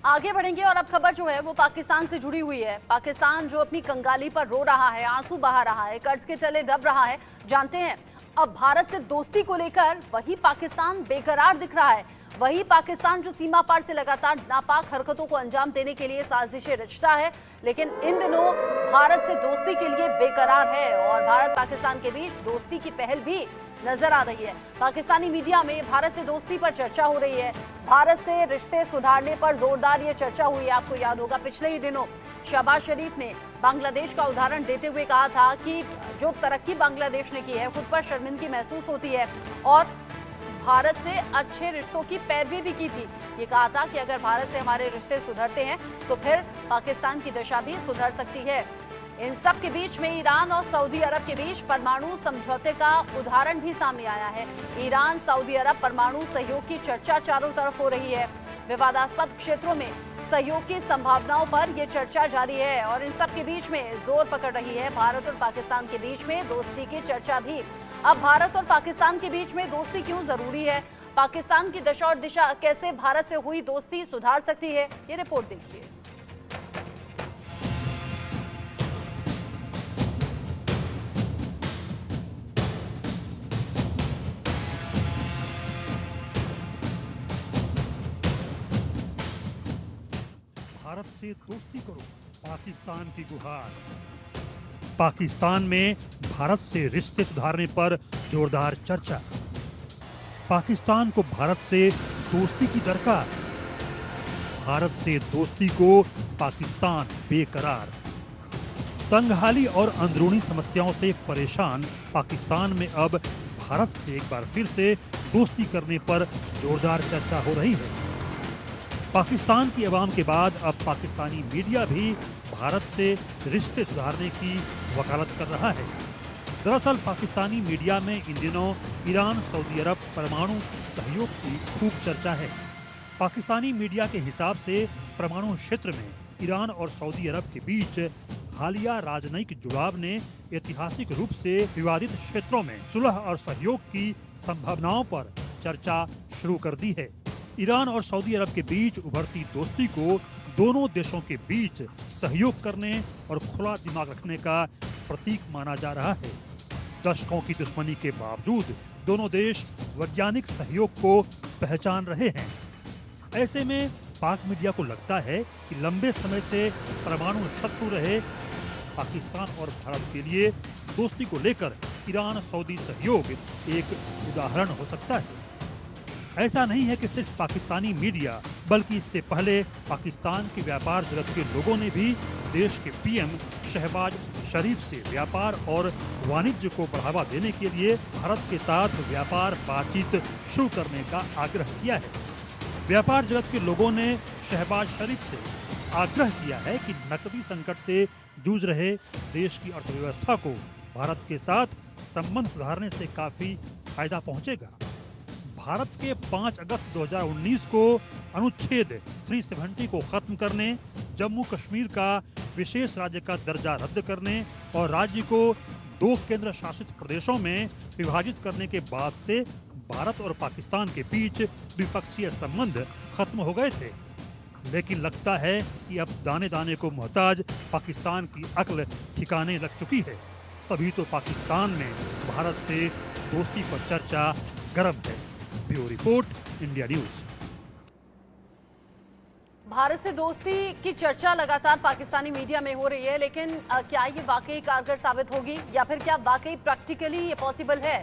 आगे बढ़ेंगे और अब खबर जो है वो पाकिस्तान से जुड़ी हुई है। पाकिस्तान जो अपनी कंगाली पर रो रहा है, आंसू बहा रहा है, कर्ज के तले दब रहा है। जानते हैं अब भारत से दोस्ती को लेकर वही पाकिस्तान बेकरार दिख रहा है। वही पाकिस्तान जो सीमा पार से लगातार नापाक हरकतों को अंजाम देने के लिए साजिशें रचता है, लेकिन इन दिनों भारत से दोस्ती के लिए बेकरार है और भारत पाकिस्तान के बीच दोस्ती की पहल भी नजर आ रही है। पाकिस्तानी मीडिया में भारत से दोस्ती पर चर्चा हो रही है। भारत से रिश्ते सुधारने पर जोरदार ये चर्चा हुई है। आपको याद होगा पिछले ही दिनों शहबाज शरीफ ने बांग्लादेश का उदाहरण देते हुए कहा था कि जो तरक्की बांग्लादेश ने की है खुद पर शर्मिंदगी महसूस होती है और भारत से अच्छे रिश्तों की पैरवी भी की थी। ये कहा था कि अगर भारत से हमारे रिश्ते सुधरते हैं तो फिर पाकिस्तान की दशा भी सुधर सकती है। इन सब के बीच में ईरान और सऊदी अरब के बीच परमाणु समझौते का उदाहरण भी सामने आया है। ईरान सऊदी अरब परमाणु सहयोग की चर्चा चारों तरफ हो रही है। विवादास्पद क्षेत्रों में सहयोग की संभावनाओं पर यह चर्चा जारी है और इन सब के बीच में जोर पकड़ रही है भारत और पाकिस्तान के बीच में दोस्ती की चर्चा भी। अब भारत और पाकिस्तान के बीच में दोस्ती क्यों जरूरी है, पाकिस्तान की दशा और दिशा कैसे भारत से हुई दोस्ती सुधार सकती है, ये रिपोर्ट देखिए। भारत से दोस्ती करो, पाकिस्तान की गुहार। पाकिस्तान में भारत से रिश्ते सुधारने पर जोरदार चर्चा। पाकिस्तान को भारत से दोस्ती की दरकार। भारत से दोस्ती को पाकिस्तान बेकरार। तंगहाली और अंदरूनी समस्याओं से परेशान पाकिस्तान में अब भारत से एक बार फिर से दोस्ती करने पर जोरदार चर्चा हो रही है। पाकिस्तान की अवाम के बाद अब पाकिस्तानी मीडिया भी भारत से रिश्ते सुधारने की वकालत कर रहा है। दरअसल पाकिस्तानी मीडिया में इन दिनों ईरान सऊदी अरब परमाणु सहयोग की खूब चर्चा है। पाकिस्तानी मीडिया के हिसाब से परमाणु क्षेत्र में ईरान और सऊदी अरब के बीच हालिया राजनयिक जुड़ाव ने ऐतिहासिक रूप से विवादित क्षेत्रों में सुलह और सहयोग की संभावनाओं पर चर्चा शुरू कर दी है। ईरान और सऊदी अरब के बीच उभरती दोस्ती को दोनों देशों के बीच सहयोग करने और खुला दिमाग रखने का प्रतीक माना जा रहा है। दशकों की दुश्मनी के बावजूद दोनों देश वैज्ञानिक सहयोग को पहचान रहे हैं। ऐसे में पाक मीडिया को लगता है कि लंबे समय से परमाणु शत्रु रहे पाकिस्तान और भारत के लिए दोस्ती को लेकर ईरान सऊदी सहयोग एक उदाहरण हो सकता है। ऐसा नहीं है कि सिर्फ पाकिस्तानी मीडिया बल्कि इससे पहले पाकिस्तान के व्यापार जगत के लोगों ने भी देश के पीएम शहबाज शरीफ से व्यापार और वाणिज्य को बढ़ावा देने के लिए भारत के साथ व्यापार बातचीत शुरू करने का आग्रह किया है। व्यापार जगत के लोगों ने शहबाज शरीफ से आग्रह किया है कि नकदी संकट से जूझ रहे देश की अर्थव्यवस्था को भारत के साथ संबंध सुधारने से काफी फायदा पहुंचेगा। भारत के 5 अगस्त 2019 को अनुच्छेद 370 को खत्म करने, जम्मू कश्मीर का विशेष राज्य का दर्जा रद्द करने और राज्य को 2 केंद्र शासित प्रदेशों में विभाजित करने के बाद से भारत और पाकिस्तान के बीच द्विपक्षीय संबंध खत्म हो गए थे। लेकिन लगता है कि अब दाने दाने को मोहताज पाकिस्तान की अक्ल ठिकाने लग चुकी है। तभी तो पाकिस्तान में भारत से दोस्ती पर चर्चा गर्म है। Bureau report, India news. Bharat से दोस्ती की चर्चा लगातार पाकिस्तानी मीडिया में हो रही है, लेकिन क्या ये वाकई कारगर साबित होगी या फिर क्या वाकई प्रैक्टिकली ये पॉसिबल है?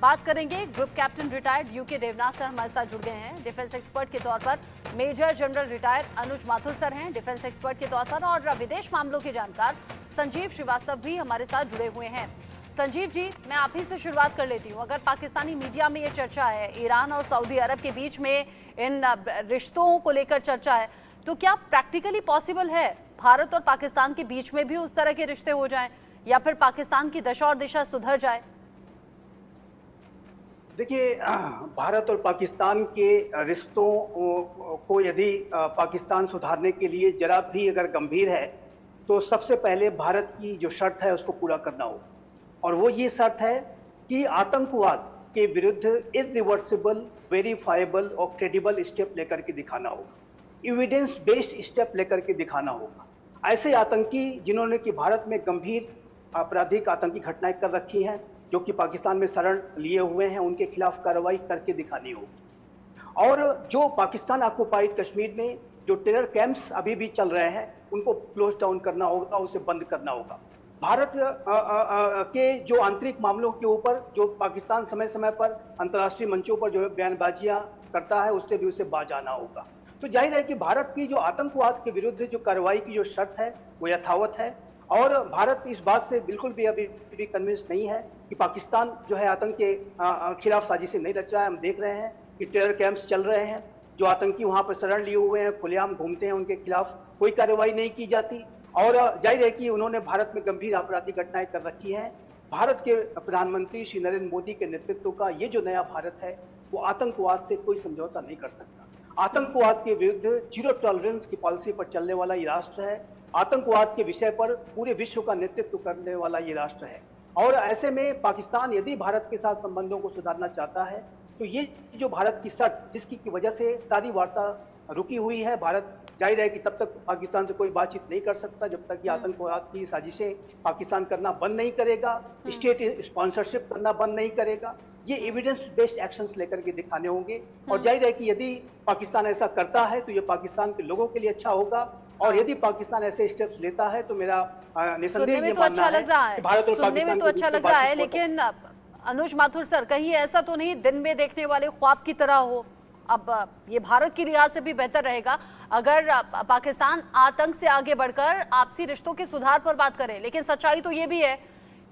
बात करेंगे। Group captain retired UK Devnath sir हमारे साथ जुड़ गए हैं डिफेंस एक्सपर्ट के तौर पर। मेजर जनरल रिटायर्ड अनुज माथुर सर हैं डिफेंस एक्सपर्ट के तौर पर और विदेश मामलों के जानकार संजीव श्रीवास्तव भी हमारे साथ जुड़े हुए हैं। संजीव जी, मैं आप ही से शुरुआत कर लेती हूँ। अगर पाकिस्तानी मीडिया में ये चर्चा है, ईरान और सऊदी अरब के बीच में इन रिश्तों को लेकर चर्चा है, तो क्या प्रैक्टिकली पॉसिबल है भारत और पाकिस्तान के बीच में भी उस तरह के रिश्ते हो जाएं या फिर पाकिस्तान की दशा और दिशा सुधर जाए? देखिए, भारत और पाकिस्तान के रिश्तों को यदि पाकिस्तान सुधारने के लिए जरा भी अगर गंभीर है तो सबसे पहले भारत की जो शर्त है उसको पूरा करना होगा और वो ये शर्त है कि आतंकवाद के विरुद्ध इरिवर्सिबल, वेरीफाइबल और क्रेडिबल स्टेप लेकर के दिखाना होगा। एविडेंस बेस्ड स्टेप लेकर के दिखाना होगा। ऐसे आतंकी जिन्होंने कि भारत में गंभीर आपराधिक आतंकी घटनाएं कर रखी हैं, जो कि पाकिस्तान में शरण लिए हुए हैं, उनके खिलाफ कार्रवाई करके दिखानी होगी। और जो पाकिस्तान ऑक्युपाइड कश्मीर में जो टेरर कैंप्स अभी भी चल रहे हैं, उनको क्लोज डाउन करना होगा, उसे बंद करना होगा। भारत के जो आंतरिक मामलों के ऊपर जो पाकिस्तान समय समय पर अंतर्राष्ट्रीय मंचों पर जो है बयानबाजियां करता है, उससे भी उसे बाज आना होगा। तो जाहिर है कि भारत की जो आतंकवाद के विरुद्ध जो कार्रवाई की जो शर्त है वो यथावत है, और भारत इस बात से बिल्कुल भी अभी भी कन्विंस नहीं है कि पाकिस्तान जो है आतंक के खिलाफ साजिशें नहीं रच रहा है। हम देख रहे हैं कि टेरर कैंप्स चल रहे हैं, जो आतंकी वहां पर शरण लिए हुए हैं, खुलेआम घूमते हैं, उनके खिलाफ कोई कार्रवाई नहीं की जाती। और जाहिर है कि उन्होंने भारत में गंभीर आपराधिक घटनाएं कर रखी हैं। भारत के प्रधानमंत्री श्री नरेंद्र मोदी के नेतृत्व का ये जो नया भारत है, वो आतंकवाद से कोई समझौता नहीं कर सकता। आतंकवाद के विरुद्ध जीरो टॉलरेंस की पॉलिसी पर चलने वाला ये राष्ट्र है। आतंकवाद के विषय पर पूरे विश्व का नेतृत्व करने वाला ये राष्ट्र है। और ऐसे में पाकिस्तान यदि भारत के साथ संबंधों को सुधारना चाहता है, तो ये जो भारत की शर्त, जिसकी की वजह से सारी वार्ता रुकी हुई है, भारत जाहिर है कि तब तक पाकिस्तान से कोई बातचीत नहीं कर सकता जब तक कि आतंकवाद की साजिशें पाकिस्तान करना बंद नहीं करेगा, स्टेट स्पॉन्सरशिप करना बंद नहीं करेगा। ये एविडेंस बेस्ड एक्शंस लेकर के दिखाने होंगे। और जाहिर है कि यदि पाकिस्तान ऐसा करता है तो ये पाकिस्तान के लोगों के लिए अच्छा होगा, और यदि पाकिस्तान ऐसे स्टेप्स लेता है तो मेरा निसंदेह ये मानना है कि भारत और सुनने में तो अच्छा लग रहा है, लेकिन अनुज माथुर सर, कहीं ऐसा तो नहीं दिन में देखने वाले ख्वाब की तरह हो? अब ये भारत की रियासत से भी बेहतर रहेगा अगर पाकिस्तान आतंक से आगे बढ़कर आपसी रिश्तों के सुधार पर बात करे। लेकिन सच्चाई तो ये भी है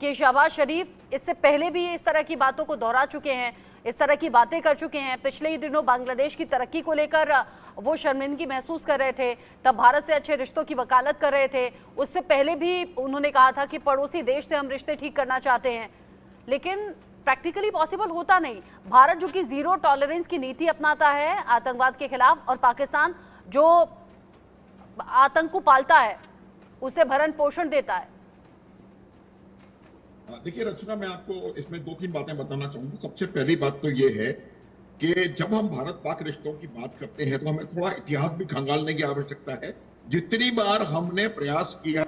कि शहबाज शरीफ इससे पहले भी इस तरह की बातों को दोहरा चुके हैं, इस तरह की बातें कर चुके हैं। पिछले ही दिनों बांग्लादेश की तरक्की को लेकर वो शर्मिंदगी महसूस कर रहे थे, तब भारत से अच्छे रिश्तों की वकालत कर रहे थे। उससे पहले भी उन्होंने कहा था कि पड़ोसी देश से हम रिश्ते ठीक करना चाहते हैं, लेकिन प्रैक्टिकली पॉसिबल होता नहीं। भारत जो कि जीरो टॉलरेंस की नीति अपनाता है आतंकवाद के खिलाफ, और पाकिस्तान जो आतंक को पालता है, उसे भरण पोषण देता है। देखिए रचना, मैं आपको इसमें 2-3 बातें बताना चाहूंगा। सबसे पहली बात तो ये है कि जब हम भारत पाक रिश्तों की बात करते हैं तो हमें थोड़ा इतिहास भी खंगालने की आवश्यकता है। जितनी बार हमने प्रयास किया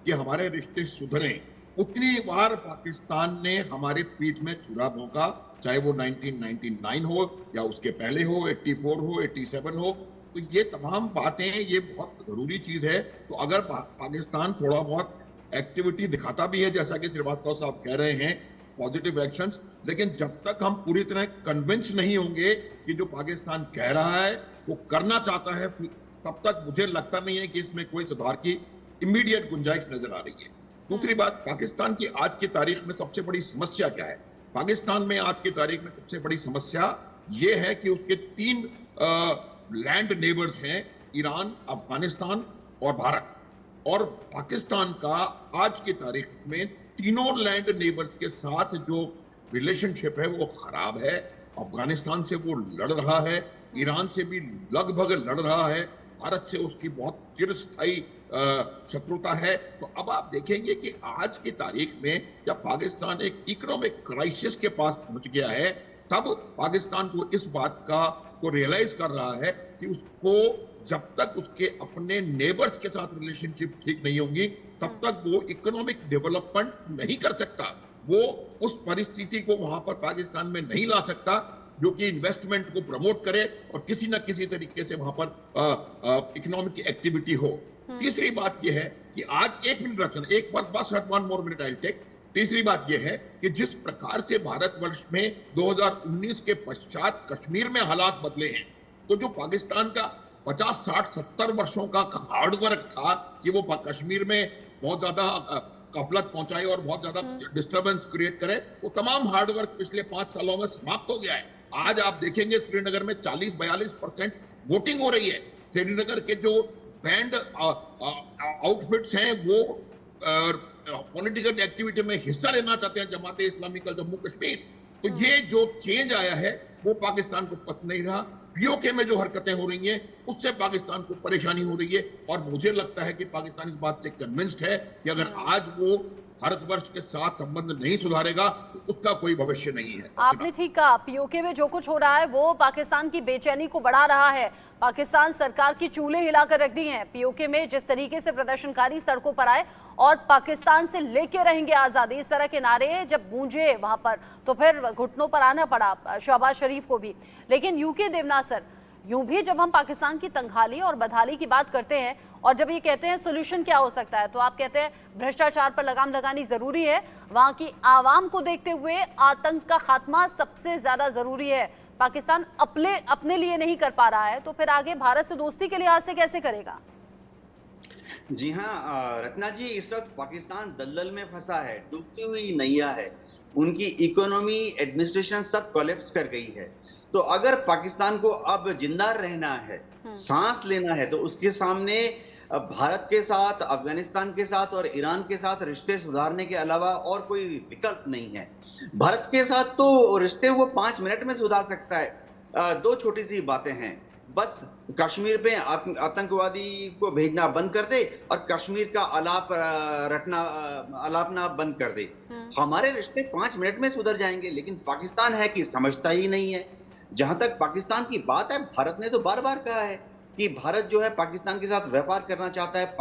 कि हमारे रिश्ते सुधरें, उतनी बार पाकिस्तान ने हमारे पीठ में छुरा भोंका, चाहे वो 1999 हो या उसके पहले हो, 84 हो, 87 हो। तो ये तमाम बातें, ये बहुत जरूरी चीज है। तो अगर पाकिस्तान थोड़ा बहुत एक्टिविटी दिखाता भी है, जैसा कि श्रीवास्तव साहब कह रहे हैं, पॉजिटिव एक्शंस, लेकिन जब तक हम पूरी तरह कन्विंस नहीं होंगे कि जो पाकिस्तान कह रहा है वो करना चाहता है, तब तक मुझे लगता नहीं है कि इसमें कोई सुधार की इमीडिएट गुंजाइश नजर आ रही है। दूसरी बात, पाकिस्तान की आज की तारीख में सबसे बड़ी समस्या क्या है? पाकिस्तान में आज की तारीख में सबसे बड़ी समस्या ये है कि उसके 3 लैंड नेबर्स हैं, ईरान, अफगानिस्तान और भारत। और पाकिस्तान का आज की तारीख में तीनों लैंड नेबर्स के साथ जो रिलेशनशिप है वो खराब है। अफगानिस्तान से वो लड़ रहा है, ईरान से भी लगभग लड़ रहा है, भारत से उसकी बहुत चिरस्थायी शत्रुता है। तो अब आप देखेंगे कि आज की तारीख में जब पाकिस्तान एक इकोनॉमिक क्राइसिस के पास पहुंच गया है, तब पाकिस्तान को इस बात का को रियलाइज कर रहा है कि उसको जब तक उसके अपने नेबर्स के साथ रिलेशनशिप ठीक नहीं होगी, तब तक वो इकोनॉमिक डेवलपमेंट नहीं कर सकता। वो उस परिस्थिति को वहां पर पाकिस्तान में नहीं ला सकता जो कि इन्वेस्टमेंट को प्रमोट करे और किसी न किसी तरीके से वहां पर इकोनॉमिक एक्टिविटी हो। तीसरी बात यह है कि आज 1 मिनट रचना, एक बस 1 more minute I'll take। तीसरी बात यह है कि जिस प्रकार से भारतवर्ष में 2019 के पश्चात कश्मीर में हालात बदले हैं, तो जो पाकिस्तान का 50, 60, 70 वर्षों का हार्डवर्क था कि वो कश्मीर में बहुत ज्यादा गफलत पहुंचाए और बहुत ज्यादा डिस्टर्बेंस क्रिएट करे, वो तमाम हार्डवर्क पिछले 5 सालों में समाप्त हो गया है। आज आप देखेंगे श्रीनगर में 40-42% वोटिंग हो रही है। श्रीनगर के जो बैंड आउटफिट्स हैं वो पॉलिटिकल एक्टिविटी में हिस्सा लेना चाहते हैं, जमाते इस्लामी का जम्मू कश्मीर। तो ये जो चेंज आया है वो पाकिस्तान को पसंद नहीं रहा। पीओके में जो हरकतें हो रही हैं उससे पाकिस्तान को परेशानी हो रही है, और मुझे लगता है कि पाकिस्तान इस बात से कन्विंस्ड है कि अगर आज वो भारतवर्ष के साथ संबंध नहीं सुधारेगा तो उसका कोई भविष्य नहीं है। आपने ठीक कहा, पीओके में जो कुछ हो रहा है वो पाकिस्तान की बेचैनी को बढ़ा रहा है। पाकिस्तान सरकार की चूल्हे हिलाकर रख दी हैं। पीओके में जिस तरीके से प्रदर्शनकारी सड़कों पर आए और पाकिस्तान से लेके रहेंगे आजादी, इस तरह के नारे जब गूंजे वहां पर, तो फिर घुटनों पर आना पड़ा शहबाज शरीफ को भी। लेकिन यूके देवनाथ सर, यूं भी जब हम पाकिस्तान की तंगहाली और बदहाली की बात करते हैं और जब ये कहते हैं सोल्यूशन क्या हो सकता है, तो आप कहते हैं भ्रष्टाचार पर लगाम लगानी जरूरी है, वहां की आवाम को देखते हुए आतंक का खात्मा सबसे ज्यादा जरूरी है। पाकिस्तान अपने लिए नहीं कर पा रहा है, तो फिर आगे भारत से दोस्ती के लिहाज से कैसे करेगा? जी हाँ रत्ना जी, इस वक्त पाकिस्तान दलदल में फंसा है, डूबती हुई नैया है। उनकी इकोनॉमी, एडमिनिस्ट्रेशन सब कोलैप्स कर गई है। तो अगर पाकिस्तान को अब जिंदा रहना है, सांस लेना है, तो उसके सामने भारत के साथ, अफगानिस्तान के साथ और ईरान के साथ रिश्ते सुधारने के अलावा और कोई विकल्प नहीं है। भारत के साथ तो रिश्ते वो 5 मिनट में सुधार सकता है। 2 छोटी सी बातें हैं, बस कश्मीर पे आतंकवादी को भेजना बंद कर दे और कश्मीर का आलापना बंद कर दे। हमारे रिश्ते 5 मिनट में सुधर जाएंगे। लेकिन पाकिस्तान है कि समझता ही नहीं है। जहां तक पाकिस्तान की बात है, भारत ने तो बार बार कहा है कि भारत जो है पाकिस्तान के साथ व्यापार करना चाहता है।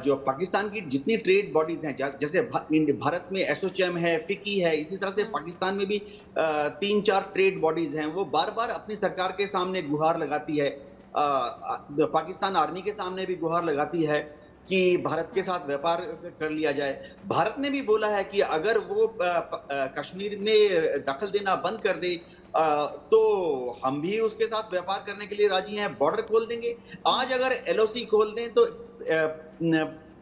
जो पाकिस्तान की जितनी ट्रेड बॉडीज हैं, जैसे भारत में एसोचैम है, फिकी है, इसी तरह से पाकिस्तान में भी 3-4 ट्रेड बॉडीज हैं। वो बार बार अपनी सरकार के सामने गुहार लगाती है, पाकिस्तान आर्मी के सामने भी गुहार लगाती है कि भारत के साथ व्यापार कर लिया जाए। भारत ने भी बोला है कि अगर वो कश्मीर में दखल देना बंद कर दे तो हम भी उसके साथ व्यापार करने के लिए राजी हैं, बॉर्डर खोल देंगे। आज अगर एलओसी खोल दें तो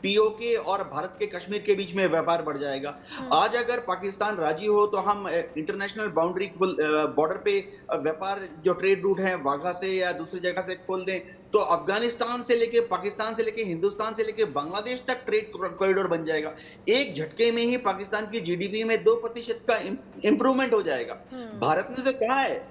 पीओके और भारत के कश्मीर के बीच में व्यापार बढ़ जाएगा। आज अगर पाकिस्तान राजी हो तो हम इंटरनेशनल बाउंड्री बॉर्डर पे व्यापार, जो ट्रेड रूट है वाघा से या दूसरी जगह से खोल दें, तो अफगानिस्तान से लेके, पाकिस्तान से लेके, हिंदुस्तान से लेके बांग्लादेश तक ट्रेड कॉरिडोर बन जाएगा। एक झटके में ही पाकिस्तान की जीडीपी में 2% का इंप्रूवमेंट हो जाएगा। भारत ने तो कहा है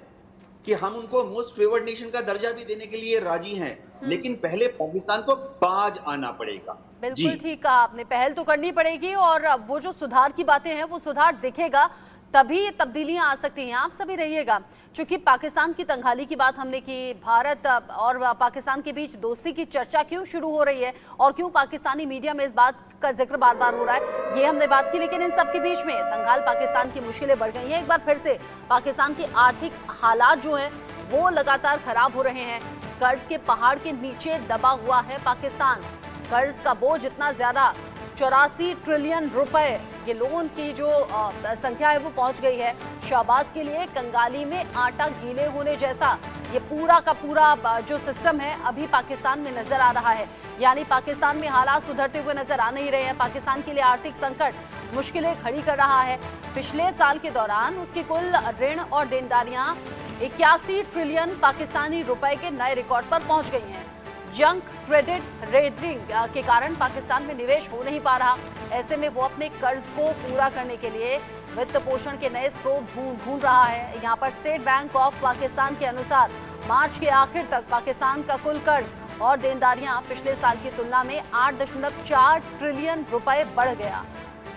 कि हम उनको मोस्ट फेवर्ड नेशन का दर्जा भी देने के लिए राजी हैं, लेकिन पहले पाकिस्तान को बाज आना पड़ेगा। बिल्कुल ठीक कहा आपने, पहल तो करनी पड़ेगी और वो जो सुधार की बातें हैं वो सुधार दिखेगा, तभी ये तब्दीलियां आ सकती हैं। आप सभी रहिएगा, चूंकि पाकिस्तान की तंगहाली की बात हमने की, भारत और पाकिस्तान के बीच दोस्ती की चर्चा क्यों शुरू हो रही है और क्यों पाकिस्तानी मीडिया में इस बात का जिक्र बार बार हो रहा है, ये हमने बात की। लेकिन इन सब के बीच में तंगाल पाकिस्तान की मुश्किलें बढ़ गई हैं। एक बार फिर से पाकिस्तान की आर्थिक हालात जो हैं वो लगातार खराब हो रहे हैं। कर्ज के पहाड़ के नीचे दबा हुआ है पाकिस्तान। कर्ज का बोझ इतना ज्यादा, 84 ट्रिलियन रुपए ये लोन की जो संख्या है वो पहुंच गई है। शहबाज के लिए कंगाली में आटा गीले होने जैसा ये पूरा का पूरा जो सिस्टम है अभी पाकिस्तान में नजर आ रहा है। यानी पाकिस्तान में हालात सुधरते हुए नजर आ नहीं रहे हैं। पाकिस्तान के लिए आर्थिक संकट मुश्किलें खड़ी कर रहा है। पिछले साल के दौरान उसकी कुल ऋण और देनदारियां 81 ट्रिलियन पाकिस्तानी रुपए के नए रिकॉर्ड पर पहुंच गई हैं। जंक क्रेडिट रेटिंग के कारण पाकिस्तान में निवेश हो नहीं पा रहा। ऐसे में वो अपने कर्ज को पूरा करने के लिए वित्त पोषण के नए स्रोत ढूंढ रहा है। यहाँ पर स्टेट बैंक ऑफ पाकिस्तान के अनुसार मार्च के आखिर तक पाकिस्तान का कुल कर्ज और देनदारियां पिछले साल की तुलना में 8.4 ट्रिलियन रुपए बढ़ गया।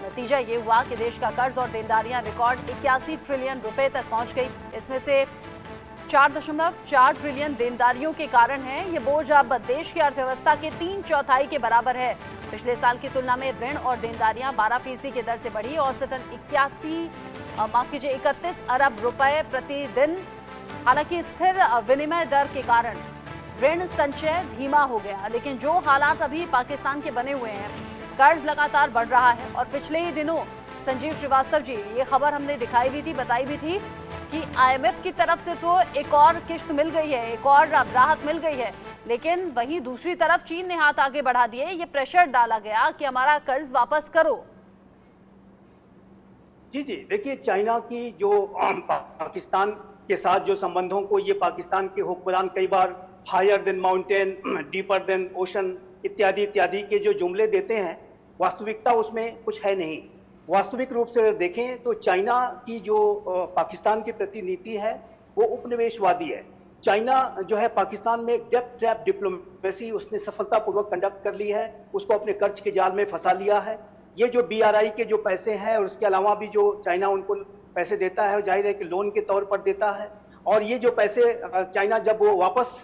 नतीजा ये हुआ कि देश का कर्ज और देनदारियां रिकॉर्ड 81 ट्रिलियन रुपए तक पहुंच गई। इसमें से 4.4 ट्रिलियन देनदारियों के कारण है। ये बोझ अब देश की अर्थव्यवस्था के 3/4 के बराबर है। पिछले साल की तुलना में ऋण और देनदारियां 12% की दर से बढ़ी। औसतन 31 अरब रुपए प्रतिदिन। हालांकि स्थिर विनिमय दर के कारण ऋण संचय धीमा हो गया। लेकिन जो हालात अभी पाकिस्तान के बने हुए हैं, कर्ज लगातार बढ़ रहा है। और पिछले ही दिनों संजीव श्रीवास्तव जी, ये खबर हमने दिखाई भी थी, बताई भी थी कि IMF की तरफ से तो एक और किश्त मिल गई है, एक और राहत मिल गई है। लेकिन वहीं दूसरी तरफ चीन ने हाथ आगे बढ़ा दिए। ये प्रेशर डाला गया कि हमारा कर्ज वापस करो। जी, देखिए, चाइना की जो पाकिस्तान के साथ जो संबंधों को ये पाकिस्तान के हुक्मरान कई बार higher than mountain, deeper than ocean इत्यादि इत्यादि के जो जुमले देते हैं, वास्तविकता उसमें कुछ है नहीं। वास्तविक रूप से देखें तो चाइना की जो पाकिस्तान के प्रति नीति है वो उपनिवेशवादी है। चाइना जो है पाकिस्तान में डेप्थ ट्रैप डिप्लोमेसी उसने सफलतापूर्वक कंडक्ट कर ली है, उसको अपने कर्ज के जाल में फंसा लिया है। ये जो BRI के जो पैसे हैं और उसके अलावा भी जो चाइना उनको पैसे देता है, जाहिर है कि लोन के तौर पर देता है। और ये जो पैसे चाइना जब वो वापस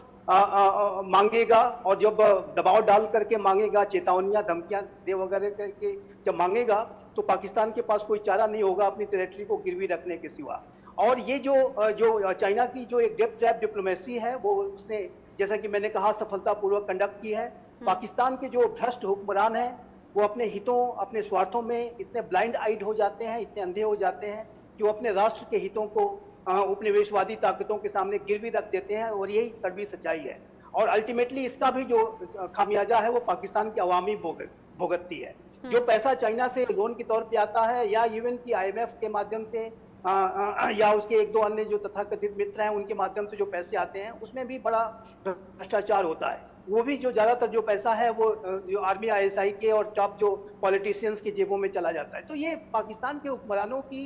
मांगेगा और जब दबाव डाल करके मांगेगा, चेतावनियां धमकियां दे वगैरह करके जब मांगेगा, तो पाकिस्तान के पास कोई चारा नहीं होगा अपनी टेरिटरी को गिरवी रखने के सिवा। और ये जो चाइना की जो एक डेप्थ ट्रैप डिप्लोमेसी है, वो उसने जैसा कि मैंने कहा सफलतापूर्वक कंडक्ट की है। पाकिस्तान के जो भ्रष्ट हुक्मरान हैं वो अपने हितों, अपने स्वार्थों में इतने ब्लाइंड आइड हो जाते हैं, इतने अंधे हो जाते हैं कि वो अपने राष्ट्र के हितों को उपनिवेशवादी ताकतों के सामने गिरवी रख देते हैं। और यही कड़वी सच्चाई है। और अल्टीमेटली इसका भी जो खामियाजा है वो पाकिस्तान की अवामी भुगतती है। जो पैसा चाइना से लोन के तौर पे आता है या इवन की IMF के माध्यम से या उसके एक दो अन्य जो तथाकथित मित्र हैं उनके माध्यम से जो पैसे आते हैं, उसमें भी बड़ा भ्रष्टाचार होता है। वो भी जो ज्यादातर जो पैसा है वो जो आर्मी ISI के और टॉप जो पॉलिटिशियंस की जेबों में चला जाता है। तो ये पाकिस्तान के हुक्मरानों की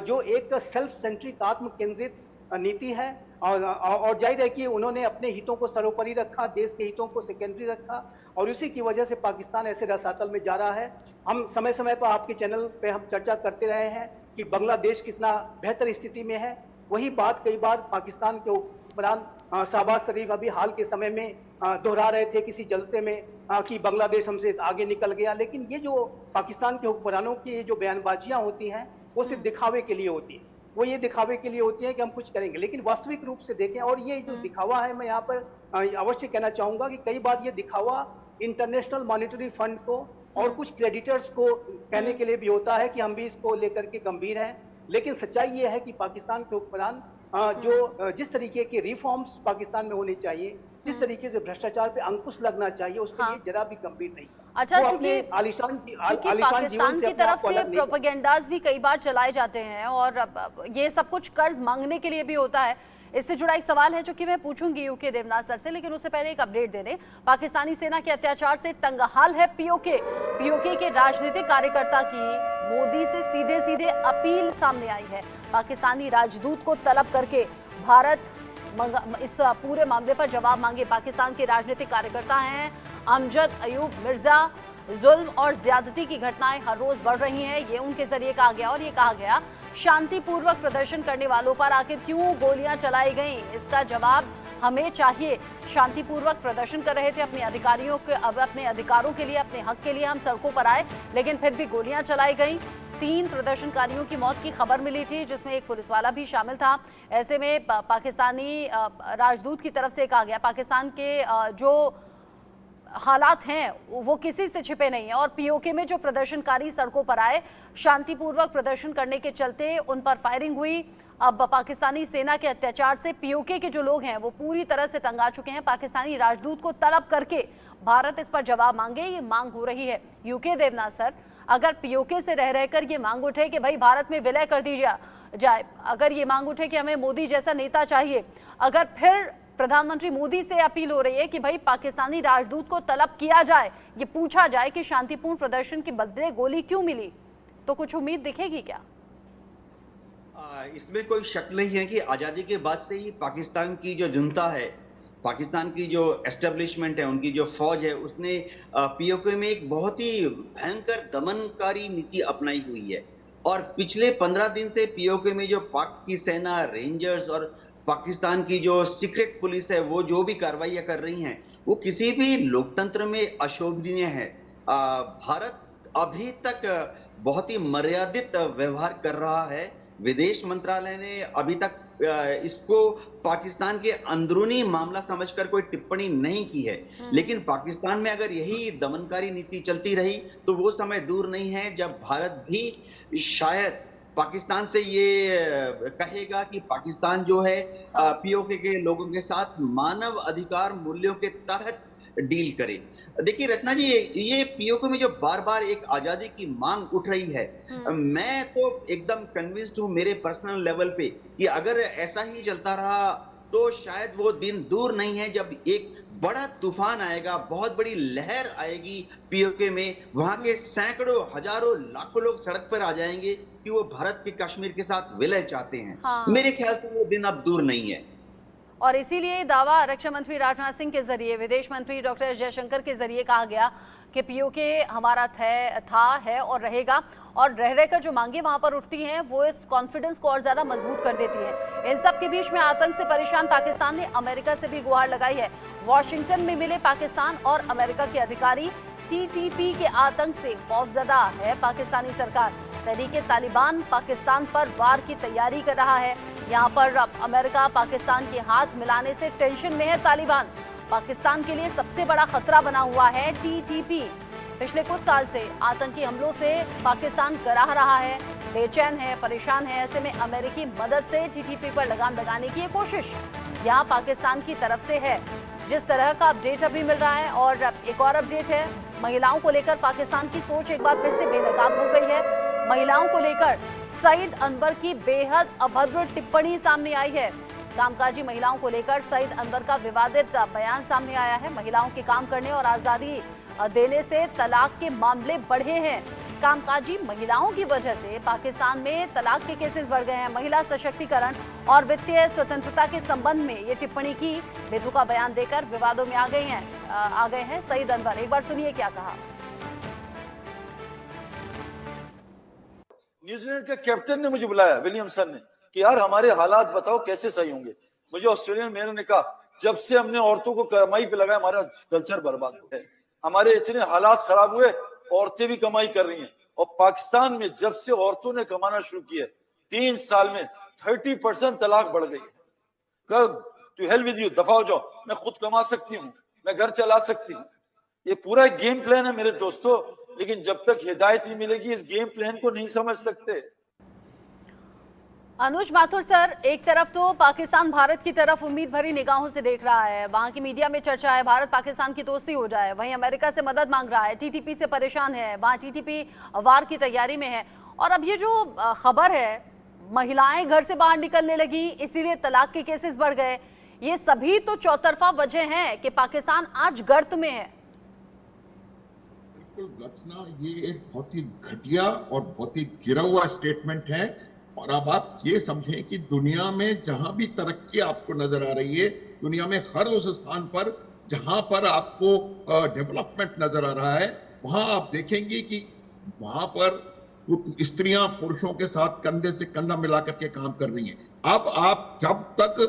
जो एक सेल्फ सेंट्रिक आत्म केंद्रित नीति है। और जाहिर है कि उन्होंने अपने हितों को सर्वोपरि रखा, देश के हितों को सेकेंडरी रखा, और उसी की वजह से पाकिस्तान ऐसे रसातल में जा रहा है। हम समय समय पर आपके चैनल पे हम चर्चा करते रहे हैं कि बांग्लादेश कितना बेहतर स्थिति में है। वही बात कई बार पाकिस्तान के हुक्मरान शहबाज शरीफ अभी हाल के समय में दोहरा रहे थे किसी जलसे में कि बांग्लादेश हमसे आगे निकल गया। लेकिन ये जो पाकिस्तान के हुक्मरानों की जो बयानबाजियां होती हैं वो सिर्फ दिखावे के लिए होती है। वो ये दिखावे के लिए होती है कि हम कुछ करेंगे, लेकिन वास्तविक रूप से देखें, और ये जो दिखावा है, मैं यहाँ पर अवश्य कहना चाहूंगा कि कई बार ये दिखावा इंटरनेशनल मॉनेटरी फंड को और कुछ क्रेडिटर्स को कहने के लिए भी होता है कि हम भी इसको लेकर के गंभीर हैं। लेकिन सच्चाई ये है कि पाकिस्तान के हुक्मरान जो जिस तरीके के रिफॉर्म्स पाकिस्तान में होने चाहिए, जिस तरीके से भ्रष्टाचार पे अंकुश लगना चाहिए, उसके लिए जरा भी गंभीर नहीं। अच्छा, वो चूंकि अपने आलिशान पाकिस्तान की तरफ से प्रोपेगेंडाज प्रोपेगेंडाज भी कई बार चलाए जाते हैं और ये सब कुछ कर्ज मांगने के लिए भी होता है। इससे जुड़ा एक सवाल है जो कि मैं पूछूंगी यूके देवनाथ सर से, लेकिन उससे पहले एक अपडेट दे दें। पाकिस्तानी सेना के अत्याचार से तंगहाल है पीओके के राजनीतिक कार्यकर्ता की मोदी से सीधे सीधे अपील सामने आई है। पाकिस्तानी राजदूत को तलब करके भारत इस पूरे मामले पर जवाब मांगे। पाकिस्तान के राजनीतिक कार्यकर्ता हैं अमजद अयूब मिर्जा। जुल्म और ज्यादती की घटनाएं हर रोज बढ़ रही हैं, ये उनके जरिए कहा गया। और ये कहा गया शांतिपूर्वक प्रदर्शन करने वालों पर आखिर क्यों गोलियां चलाई गईं, इसका जवाब हमें चाहिए। शांतिपूर्वक प्रदर्शन कर रहे थे, अपने अधिकारों के लिए, अपने हक के लिए हम सड़कों पर आए, लेकिन फिर भी गोलियां चलाई गईं। 3 प्रदर्शनकारियों की मौत की खबर मिली थी, जिसमें एक पुलिस वाला भी शामिल था। ऐसे में पाकिस्तानी राजदूत की तरफ से कहा गया पाकिस्तान के जो हालात हैं वो किसी से छिपे नहीं है। और पीओके में जो प्रदर्शनकारी सड़कों पर आए, शांतिपूर्वक प्रदर्शन करने के चलते उन पर फायरिंग हुई। अब पाकिस्तानी सेना के अत्याचार से पीओके के जो लोग हैं वो पूरी तरह से तंग आ चुके हैं। पाकिस्तानी राजदूत को तलब करके भारत इस पर जवाब मांगे, ये मांग हो रही है। यूके देवनाथ सर, अगर पीओके से रह रहकर ये मांग उठे कि भाई भारत में विलय कर दी जाए, अगर ये मांग उठे कि हमें मोदी जैसा नेता चाहिए, अगर फिर प्रधानमंत्री मोदी से अपील हो रही है कि भाई पाकिस्तानी राजदूत को तलब किया जाए, ये पूछा जाए कि शांतिपूर्ण प्रदर्शन के बदले गोली क्यों मिली, तो कुछ उम्मीद दिखेगी क्या? इसमें कोई शक नहीं है कि आजादी के बाद से ही पाकिस्तान की जो जुनता है, पाकिस्तान की जो एस्टेब्लिशमेंट है, उनकी जो फौज है, उसने पीओके में एक बहुत ही भयंकर दमनकारी नीति अपनाई हुई है। और पिछले 15 दिन से पीओके में जो पाक की सेना, रेंजर्स और पाकिस्तान की जो सीक्रेट पुलिस है, वो जो भी कार्रवाइयां कर रही हैं, वो किसी भी लोकतंत्र में अशोभनीय है। भारत अभी तक बहुत ही मर्यादित व्यवहार कर रहा है। विदेश मंत्रालय ने अभी तक इसको पाकिस्तान के अंदरूनी मामला समझकर कोई टिप्पणी नहीं की है। लेकिन पाकिस्तान में अगर यही दमनकारी नीति चलती रही तो वो समय दूर नहीं है जब भारत भी शायद पाकिस्तान से ये कहेगा कि पाकिस्तान जो है पीओके के लोगों के साथ मानव अधिकार मूल्यों के तहत डील करे। देखिए रत्ना जी, ये पीओके में जो बार बार एक आजादी की मांग उठ रही है, मैं तो एकदम कन्विंस्ड हूं मेरे पर्सनल लेवल पे कि अगर ऐसा ही चलता रहा तो शायद वो दिन दूर नहीं है जब एक बड़ा तूफान आएगा, बहुत बड़ी लहर आएगी पीओके में। वहां के सैकड़ों, हजारों, लाखों लोग सड़क पर आ जाएंगे कि वो भारत के कश्मीर के साथ विलय चाहते हैं। मेरे ख्याल से वो दिन अब दूर नहीं है। और इसीलिए दावा रक्षा मंत्री राजनाथ सिंह के जरिए, विदेश मंत्री डॉक्टर एस जयशंकर के जरिए कहा गया कि पीओके हमारा था है और रहेगा, और रह रहकर जो मांगे वहां पर उठती हैं वो इस कॉन्फिडेंस को और ज्यादा मजबूत कर देती हैं। इन सब के बीच में आतंक से परेशान पाकिस्तान ने अमेरिका से भी गुहार लगाई है। वॉशिंगटन में मिले पाकिस्तान और अमेरिका के अधिकारी। टीटीपी के आतंक से खौफजदा है पाकिस्तानी सरकार। तहरीके तालिबान पाकिस्तान पर वार की तैयारी कर रहा है। यहाँ पर अमेरिका पाकिस्तान के हाथ मिलाने से टेंशन में है तालिबान। पाकिस्तान के लिए सबसे बड़ा खतरा बना हुआ है टीटीपी। पिछले कुछ साल से आतंकी हमलों से पाकिस्तान कराह रहा है, बेचैन है, परेशान है। ऐसे में अमेरिकी मदद से टीटीपी पर लगाम लगाने की ये कोशिश यहाँ पाकिस्तान की तरफ से है। जिस तरह का अपडेट अभी मिल रहा है, और एक और अपडेट है, महिलाओं को लेकर पाकिस्तान की सोच एक बार फिर से बेनकाब हो गई है। महिलाओं को लेकर सईद अनवर की बेहद अभद्र टिप्पणी सामने आई है। कामकाजी महिलाओं को लेकर सईद अनवर का विवादित बयान सामने आया है। महिलाओं के काम करने और आजादी देने से तलाक के मामले बढ़े हैं। कामकाजी महिलाओं की वजह से पाकिस्तान में तलाक के केसेस बढ़ गए हैं। महिला सशक्तिकरण और वित्तीय स्वतंत्रता के संबंध में ये टिप्पणी की, बेतुका बयान देकर विवादों में आ गए हैं सईद अनवर। एक बार सुनिए क्या कहा। न्यूजीलैंड के कैप्टन ने मुझे बुलाया, विलियमसन ने, कि यार हमारे हालात बताओ कैसे सही होंगे। मुझे ऑस्ट्रेलियन मेयर ने कहा, जब से हमने औरतों को कमाई पे लगाया हमारा कल्चर बर्बाद हो गया, हमारे इतने हालात खराब हुए, औरतें भी कमाई कर रही हैं। और पाकिस्तान में जब से औरतों ने कमाना शुरू किया 3 साल में 30% तलाक बढ़ गई है। टू हेल विद यू, दफा हो जाओ, मैं खुद कमा सकती हूँ, मैं घर चला सकती हूँ। ये पूरा एक गेम प्लान है मेरे दोस्तों, लेकिन जब तक हिदायत नहीं मिलेगी इस गेम प्लान को नहीं समझ सकते। अनुज माथुर सर, एक तरफ तो पाकिस्तान भारत की तरफ उम्मीद भरी निगाहों से देख रहा है, वहां की मीडिया में चर्चा है भारत पाकिस्तान की दोस्ती हो जाए, वहीं अमेरिका से मदद मांग रहा है, टीटीपी से परेशान है, वहां टीटीपी वार की तैयारी में है। और अब ये जो खबर है महिलाएं घर से बाहर निकलने लगी इसीलिए तलाक के केसेस बढ़ गए, ये सभी तो चौतरफा वजह है कि पाकिस्तान आज गर्त में है। बिल्कुल घटना, ये एक बहुत ही घटिया और बहुत ही गिरा हुआ स्टेटमेंट है। और अब आप ये समझें कि दुनिया में जहां भी तरक्की आपको नजर आ रही है, दुनिया में हर उस स्थान पर जहां पर आपको डेवलपमेंट नजर आ रहा है, वहां आप देखेंगे कि वहां पर स्त्रियां पुरुषों के साथ कंधे से कंधा मिलाकर के काम कर रही हैं। अब आप जब तक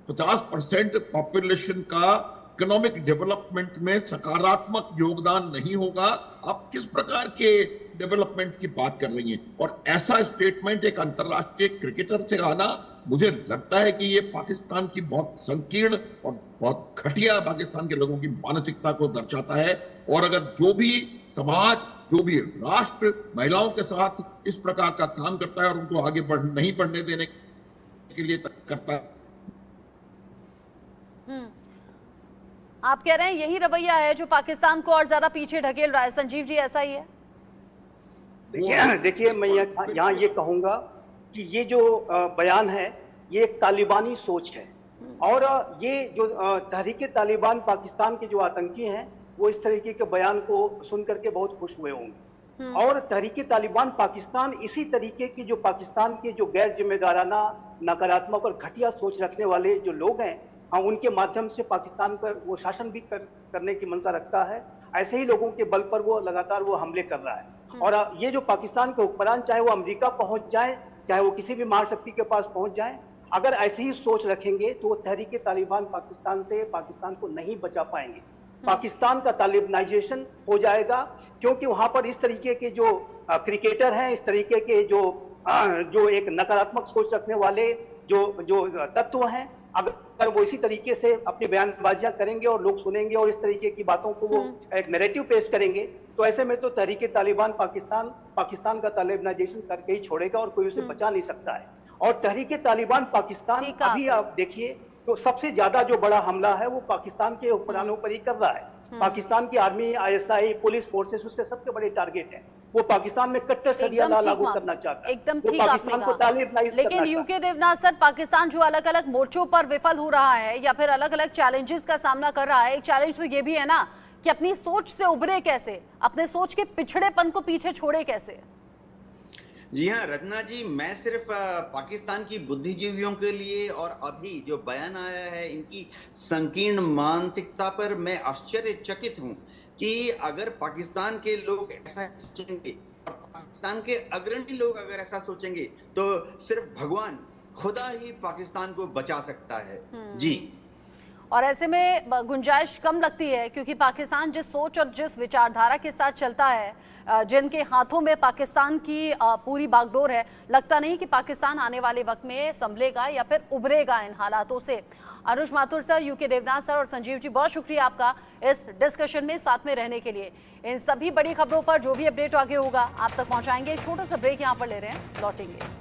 50% पॉपुलेशन का इकोनॉमिक डेवलपमेंट में सकारात्मक योगदान नहीं होगा, आप किस प्रकार के डेवलपमेंट की बात कर रही हैं। और ऐसा स्टेटमेंट एक अंतर्राष्ट्रीय क्रिकेटर से आना, मुझे लगता है कि ये पाकिस्तान की बहुत संकीर्ण और बहुत घटिया पाकिस्तान के लोगों की मानसिकता को दर्शाता है। और अगर जो भी समाज, जो भी राष्ट्र महिलाओं के साथ इस प्रकार का काम करता है और उनको आगे नहीं बढ़ने देने के लिए करता है। आप कह रहे हैं यही रवैया है जो पाकिस्तान को और ज्यादा पीछे ढकेल रहा है। संजीव जी, ऐसा ही है? देखिए मैं यहाँ ये कहूंगा कि ये जो बयान है ये एक तालिबानी सोच है। और ये जो तहरीके तालिबान पाकिस्तान के जो आतंकी हैं वो इस तरीके के बयान को सुन करके बहुत खुश हुए होंगे। और तहरीके तालिबान पाकिस्तान इसी तरीके की जो पाकिस्तान के जो गैर जिम्मेदाराना, नकारात्मक और घटिया सोच रखने वाले जो लोग हैं, हाँ, उनके माध्यम से पाकिस्तान पर वो शासन भी करने की मंशा रखता है। ऐसे ही लोगों के बल पर वो लगातार वो हमले कर रहा है। और ये जो पाकिस्तान के हुक्मरान, चाहे वो अमेरिका पहुंच जाए, चाहे वो किसी भी महाशक्ति के पास पहुंच जाए, अगर ऐसी ही सोच रखेंगे तो तहरीके तालिबान पाकिस्तान से पाकिस्तान को नहीं बचा पाएंगे। पाकिस्तान का तालिबानाइजेशन हो जाएगा, क्योंकि वहां पर इस तरीके के जो क्रिकेटर हैं, इस तरीके के जो एक नकारात्मक सोच रखने वाले जो तत्व हैं, अगर वो इसी तरीके से अपनी बयानबाजियां करेंगे और लोग सुनेंगे और इस तरीके की बातों को वो एक नैरेटिव पेश करेंगे, तो ऐसे में तो तहरीके तालिबान पाकिस्तान का तालिबानाइजेशन करके ही छोड़ेगा और कोई उसे बचा नहीं सकता है। और तहरीके तालिबान पाकिस्तान, अभी आप देखिए तो सबसे ज्यादा जो बड़ा हमला है वो पाकिस्तान के हुक्मरानों पर ही कर रहा है। पाकिस्तान की आर्मी, ISI, पुलिस फोर्सेस उसके सबसे बड़े टारगेट हैं। वो पाकिस्तान में कट्टर शरिया लागू करना चाहता है, एकदम ठीक पाकिस्तान को तालिबानाइज करना लेकिन यूके देवनाथ सर, पाकिस्तान जो अलग अलग मोर्चों पर विफल हो रहा है या फिर अलग अलग चैलेंजेस का सामना कर रहा है, एक चैलेंज तो ये भी है ना कि अपनी सोच से उभरे कैसे, अपने सोच के पिछड़ेपन को पीछे छोड़े कैसे। जी हाँ रचना जी, मैं सिर्फ पाकिस्तान की बुद्धिजीवियों के लिए और अभी जो बयान आया है इनकी संकीर्ण मानसिकता पर मैं आश्चर्यचकित हूँ। कि अगर पाकिस्तान के लोग ऐसा सोचेंगे और पाकिस्तान के अग्रणी लोग अगर ऐसा सोचेंगे तो सिर्फ भगवान खुदा ही पाकिस्तान को बचा सकता है। जी। और ऐसे में गुंजाइश कम लगती है क्योंकि पाकिस्तान जिस सोच और जिस विचारधारा के साथ चलता है, जिनके हाथों में पाकिस्तान की पूरी बागडोर है, लगता नहीं कि पाकिस्तान आने वाले वक्त में संभलेगा या फिर उभरेगा इन हालातों से। Anuj Mathur sir, UK Devnath sir और संजीव जी, बहुत शुक्रिया आपका इस डिस्कशन में साथ में रहने के लिए। इन सभी बड़ी खबरों पर जो भी अपडेट आगे होगा आप तक पहुंचाएंगे। एक छोटा सा ब्रेक यहाँ पर ले रहे हैं, लौटेंगे।